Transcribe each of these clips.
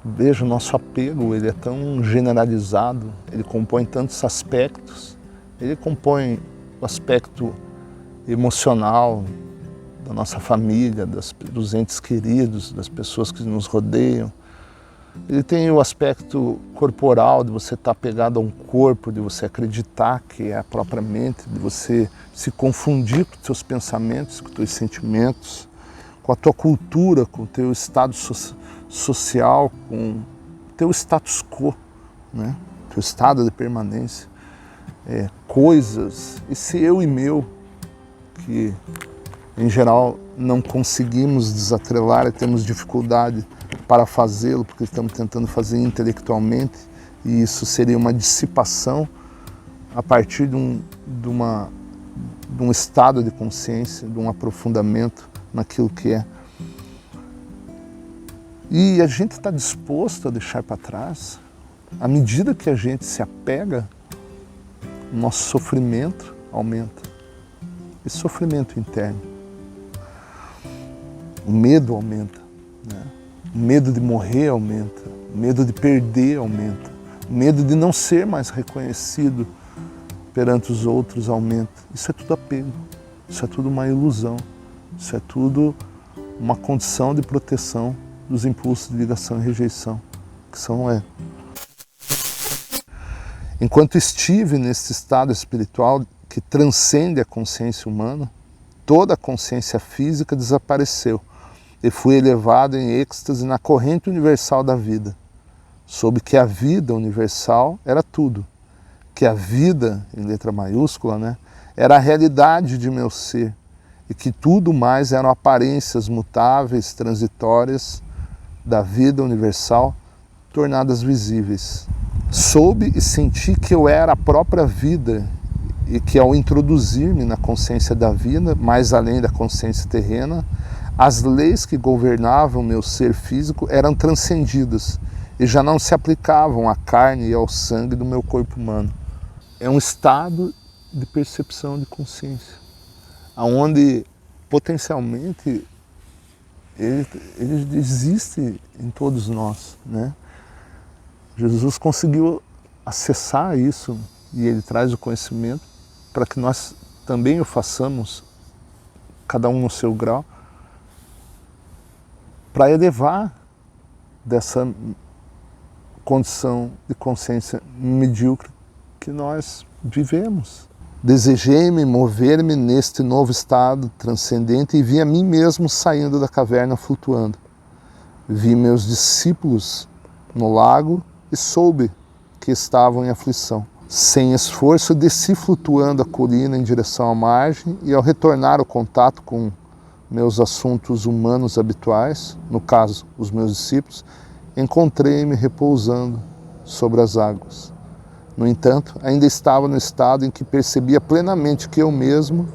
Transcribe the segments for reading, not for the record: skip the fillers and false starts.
Veja, o nosso apego, ele é tão generalizado, ele compõe tantos aspectos. Ele compõe o aspecto emocional da nossa família, dos entes queridos, das pessoas que nos rodeiam. Ele tem o aspecto corporal, de você estar apegado a um corpo, de você acreditar que é a própria mente, de você se confundir com os seus pensamentos, com os seus sentimentos, com a tua cultura, com o teu estado social, com o teu status quo, né? Teu estado de permanência, coisas, esse eu e meu, que em geral não conseguimos desatrelar e temos dificuldade para fazê-lo, porque estamos tentando fazer intelectualmente, e isso seria uma dissipação a partir de um estado de consciência, de um aprofundamento naquilo que é. E a gente está disposto a deixar para trás. À medida que a gente se apega, o nosso sofrimento aumenta. Esse sofrimento interno. O medo aumenta, né? O medo de morrer aumenta. O medo de perder aumenta. O medo de não ser mais reconhecido perante os outros aumenta. Isso é tudo apego. Isso é tudo uma ilusão. Isso é tudo uma condição de proteção dos impulsos de ligação e rejeição, que são Enquanto estive nesse estado espiritual que transcende a consciência humana, toda a consciência física desapareceu e fui elevado em êxtase na corrente universal da vida. Soube que a vida universal era tudo, que a vida, em letra maiúscula, né, era a realidade de meu ser e que tudo mais eram aparências mutáveis, transitórias da vida universal, tornadas visíveis. Soube e senti que eu era a própria vida e que ao introduzir-me na consciência da vida, mais além da consciência terrena, as leis que governavam meu ser físico eram transcendidas e já não se aplicavam à carne e ao sangue do meu corpo humano. É um estado de percepção de consciência, onde potencialmente ele existe em todos nós, né? Jesus conseguiu acessar isso e ele traz o conhecimento para que nós também o façamos, cada um no seu grau, para elevar dessa condição de consciência medíocre que nós vivemos. Desejei-me mover-me neste novo estado transcendente e vi a mim mesmo saindo da caverna flutuando. Vi meus discípulos no lago e soube que estavam em aflição. Sem esforço, desci flutuando a colina em direção à margem e ao retornar ao contato com meus assuntos humanos habituais, no caso, os meus discípulos, encontrei-me repousando sobre as águas. No entanto, ainda estava no estado em que percebia plenamente que eu mesmo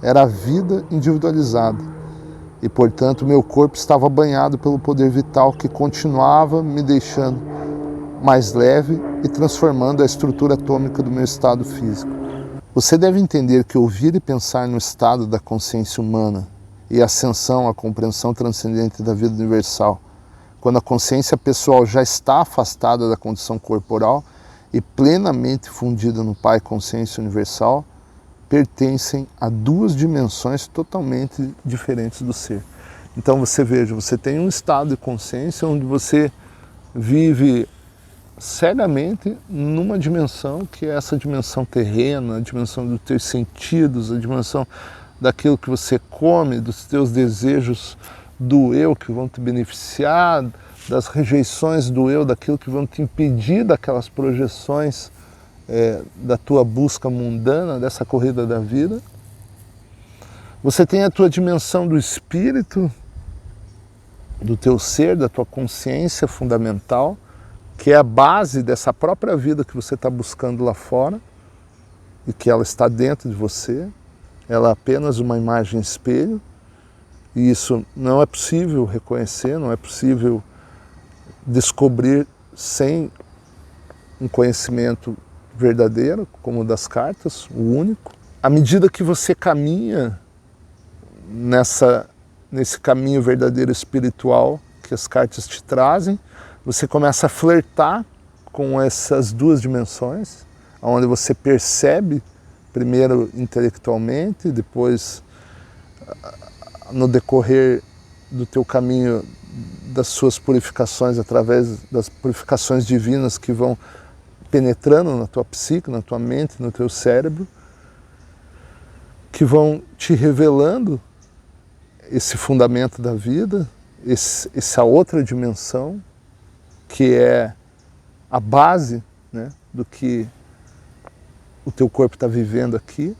era a vida individualizada e, portanto, meu corpo estava banhado pelo poder vital que continuava me deixando mais leve e transformando a estrutura atômica do meu estado físico. Você deve entender que ouvir e pensar no estado da consciência humana e a ascensão à compreensão transcendente da vida universal, quando a consciência pessoal já está afastada da condição corporal e plenamente fundida no Pai Consciência Universal, pertencem a duas dimensões totalmente diferentes do ser. Então você veja, você tem um estado de consciência onde você vive cegamente numa dimensão que é essa dimensão terrena, a dimensão dos teus sentidos, a dimensão daquilo que você come, dos teus desejos do eu que vão te beneficiar, das rejeições do eu, daquilo que vão te impedir daquelas projeções da tua busca mundana, dessa corrida da vida. Você tem a tua dimensão do espírito, do teu ser, da tua consciência fundamental, que é a base dessa própria vida que você está buscando lá fora e que ela está dentro de você. Ela é apenas uma imagem espelho e isso não é possível reconhecer, não é possível descobrir sem um conhecimento verdadeiro, como o das cartas, o único. À medida que você caminha nesse caminho verdadeiro espiritual que as cartas te trazem, você começa a flertar com essas duas dimensões, onde você percebe, primeiro intelectualmente, depois no decorrer do teu caminho, das suas purificações, através das purificações divinas que vão penetrando na tua psique, na tua mente, no teu cérebro, que vão te revelando esse fundamento da vida, essa outra dimensão, que é a base, né, do que o teu corpo está vivendo aqui.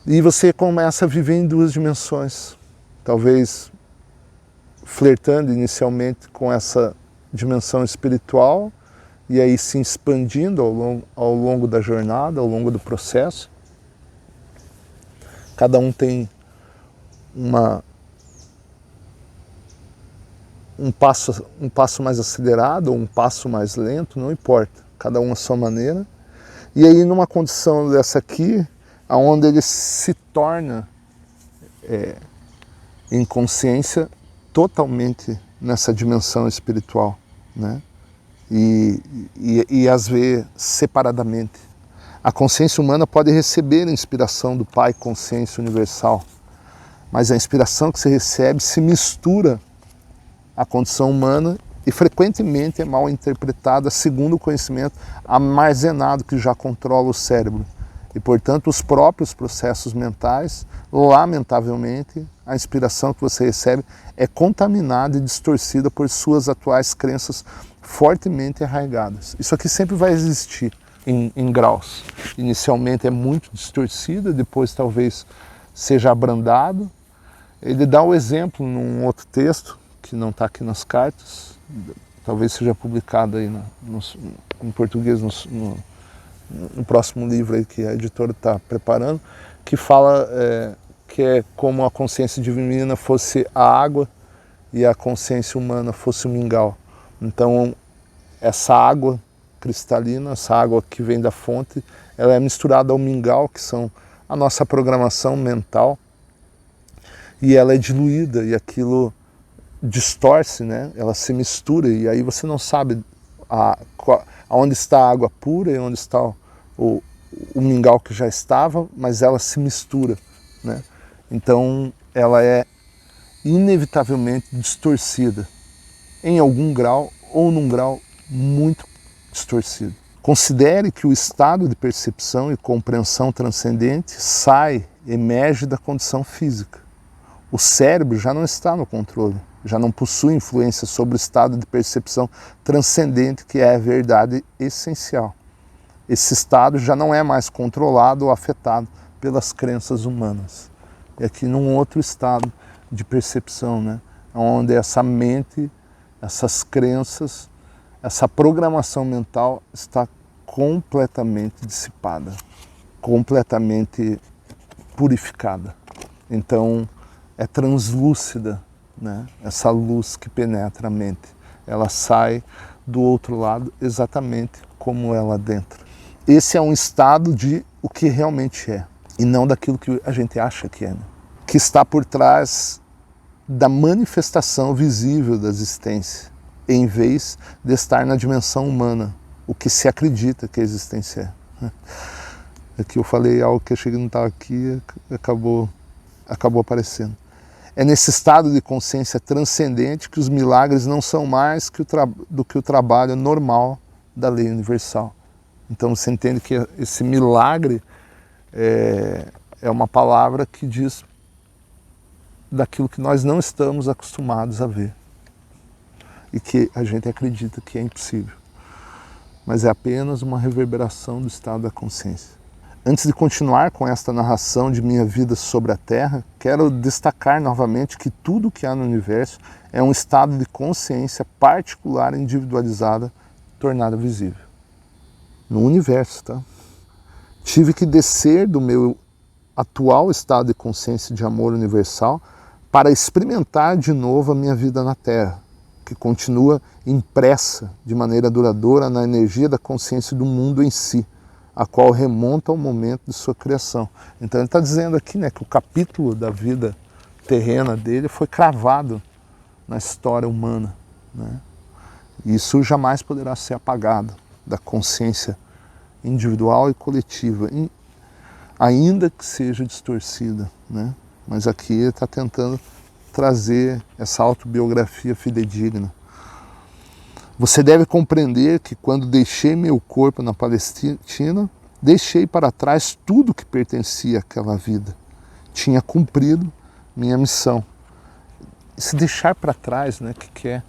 E você começa a viver em duas dimensões, talvez flertando inicialmente com essa dimensão espiritual e aí se expandindo ao longo da jornada, ao longo do processo. Cada um tem um passo mais acelerado ou um passo mais lento, não importa, cada um à sua maneira. E aí numa condição dessa aqui, onde ele se torna em consciência totalmente nessa dimensão espiritual, né? E as vê separadamente. A consciência humana pode receber a inspiração do Pai Consciência Universal, mas a inspiração que você recebe se mistura à condição humana e frequentemente é mal interpretada segundo o conhecimento armazenado que já controla o cérebro. E, portanto, os próprios processos mentais, lamentavelmente, a inspiração que você recebe é contaminada e distorcida por suas atuais crenças fortemente arraigadas. Isso aqui sempre vai existir em graus. Inicialmente é muito distorcida, depois talvez seja abrandado. Ele dá o exemplo num outro texto, que não está aqui nas cartas, talvez seja publicado aí em português no próximo livro aí que a editora está preparando, que fala que é como a consciência divina fosse a água e a consciência humana fosse o mingau. Então, essa água cristalina, essa água que vem da fonte, ela é misturada ao mingau, que são a nossa programação mental, e ela é diluída, e aquilo distorce, né? Ela se mistura, e aí você não sabe onde está a água pura e onde está o mingau que já estava, mas ela se mistura, né? Então ela é inevitavelmente distorcida, em algum grau ou num grau muito distorcido. Considere que o estado de percepção e compreensão transcendente emerge da condição física. O cérebro já não está no controle, já não possui influência sobre o estado de percepção transcendente, que é a verdade essencial. Esse estado já não é mais controlado ou afetado pelas crenças humanas. É aqui num outro estado de percepção, né? Onde essa mente, essas crenças, essa programação mental está completamente dissipada, completamente purificada. Então, é translúcida, né? Essa luz que penetra a mente. Ela sai do outro lado exatamente como é lá dentro. Esse é um estado de o que realmente é, e não daquilo que a gente acha que é, né? Que está por trás da manifestação visível da existência, em vez de estar na dimensão humana, o que se acredita que a existência é. Aqui eu falei algo que achei que não estava aqui e acabou aparecendo. É nesse estado de consciência transcendente que os milagres não são mais do que o trabalho normal da lei universal. Então você entende que esse milagre é uma palavra que diz daquilo que nós não estamos acostumados a ver e que a gente acredita que é impossível, mas é apenas uma reverberação do estado da consciência. Antes de continuar com esta narração de minha vida sobre a Terra, quero destacar novamente que tudo que há no universo é um estado de consciência particular, individualizada, tornada visível. No universo, tá? Tive que descer do meu atual estado de consciência de amor universal para experimentar de novo a minha vida na Terra, que continua impressa de maneira duradoura na energia da consciência do mundo em si, a qual remonta ao momento de sua criação. Então ele está dizendo aqui, né, que o capítulo da vida terrena dele foi cravado na história humana, né? Isso jamais poderá ser apagado da consciência individual e coletiva, ainda que seja distorcida, né? Mas aqui ele está tentando trazer essa autobiografia fidedigna. Você deve compreender que quando deixei meu corpo na Palestina, deixei para trás tudo que pertencia àquela vida. Tinha cumprido minha missão. Se deixar para trás, né, que é?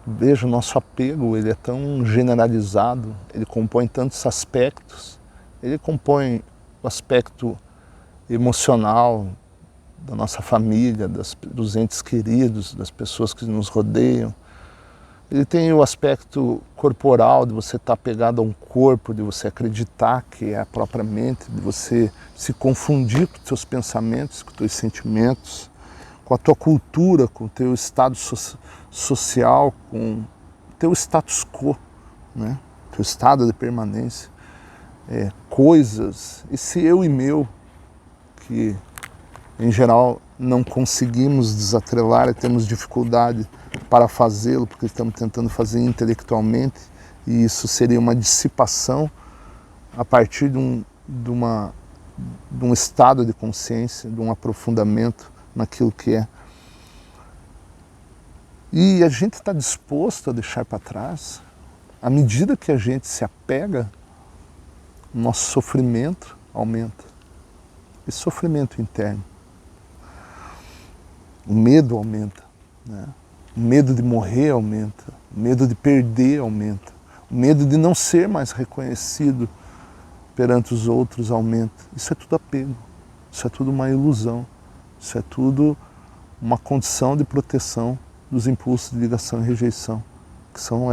Veja, o nosso apego, ele é tão generalizado, ele compõe tantos aspectos. Ele compõe o aspecto emocional da nossa família, dos entes queridos, das pessoas que nos rodeiam. Ele tem o aspecto corporal, de você estar pegado a um corpo, de você acreditar que é a própria mente, de você se confundir com os seus pensamentos, com os teus sentimentos, com a tua cultura, com o teu estado social, com o teu status quo, né? Teu estado de permanência, coisas, esse eu e meu, que em geral não conseguimos desatrelar e temos dificuldade para fazê-lo, porque estamos tentando fazer intelectualmente, e isso seria uma dissipação a partir de um estado de consciência, de um aprofundamento naquilo que é. E a gente está disposto a deixar para trás. À medida que a gente se apega, o nosso sofrimento aumenta. Esse sofrimento interno. O medo aumenta, né? O medo de morrer aumenta, o medo de perder aumenta, o medo de não ser mais reconhecido perante os outros aumenta. Isso é tudo apego, isso é tudo uma ilusão, isso é tudo uma condição de proteção dos impulsos de ligação e rejeição, que são